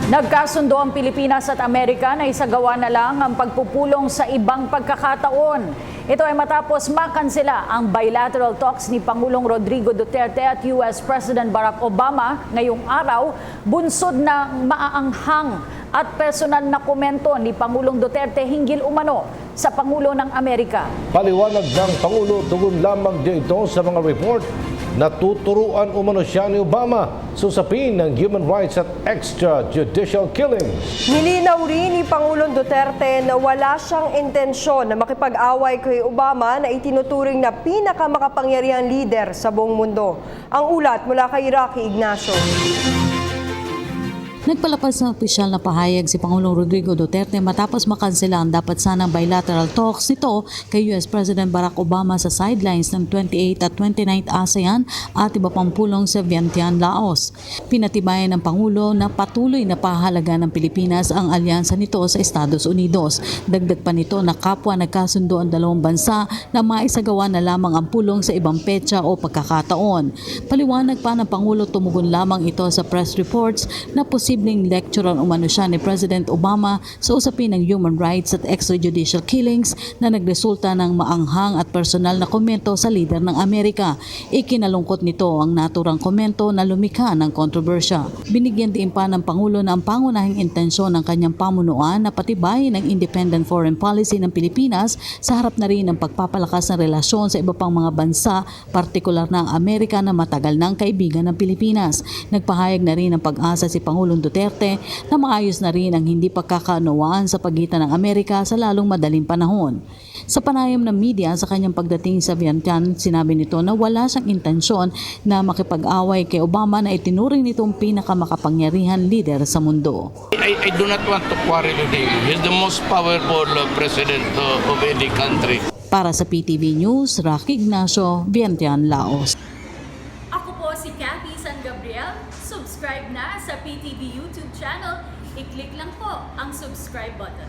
Nagkasundo ang Pilipinas at Amerika na isagawa na lang ang pagpupulong sa ibang pagkakataon. Ito ay matapos makansela ang bilateral talks ni Pangulong Rodrigo Duterte at US President Barack Obama ngayong araw, bunsod ng maaanghang at personal na komento ni Pangulong Duterte hinggil umano sa Pangulo ng Amerika. Paliwanag ng Pangulo, tugon lamang din ito sa mga report na tuturuan umano siya ni Obama sa usapin ng human rights at extrajudicial killings. Nilinaw rin ni Pangulong Duterte na wala siyang intensyon na makipag-away kay Obama na itinuturing na pinakamakapangyarihang lider sa buong mundo. Ang ulat mula kay Rocky Ignacio. Nagpalabas ng opisyal na pahayag si Pangulong Rodrigo Duterte matapos makansela ang dapat sanang bilateral talks nito kay US President Barack Obama sa sidelines ng 28th at 29th ASEAN at iba pang pulong sa Vientiane, Laos. Pinatibayan ng Pangulo na patuloy na pahalaga ng Pilipinas ang alyansa nito sa Estados Unidos. Dagdag pa nito na kapwa nagkasundo ang dalawang bansa na maisagawa na lamang ang pulong sa ibang petsa o pagkakataon. Paliwanag pa ng Pangulo, tumugon lamang ito sa press reports na posibleng lecturean umano siya ni President Obama sa usapin ng human rights at extrajudicial killings na nagresulta ng maanghang at personal na komento sa lider ng Amerika. Ikinalungkot nito ang naturang komento na lumikha ng kontrobersya. Binigyan din pa ng Pangulo na ang pangunahing intensyon ng kanyang pamunuan na patibayin ang independent foreign policy ng Pilipinas sa harap na rin ng pagpapalakas ng relasyon sa iba pang mga bansa, partikular na ang Amerika na matagal ng kaibigan ng Pilipinas. Nagpahayag na rin ng pag-asa si Pangulong Duterte na maayos na rin ang hindi pagkakaunawaan sa pagitan ng Amerika sa lalong madaling panahon. Sa panayam ng media sa kanyang pagdating sa Vientiane, sinabi nito na wala siyang intensyon na makipag-away kay Obama na itinuring nitong pinakamakapangyarihan lider sa mundo. I do not want to quarrel with him. He's the most powerful president of any country. Para sa PTV News, Rocky Ignacio, Vientiane, Laos. Ako po si Cathy San Gabriel. Subscribe na sa PTV YouTube channel. I-click lang po ang subscribe button.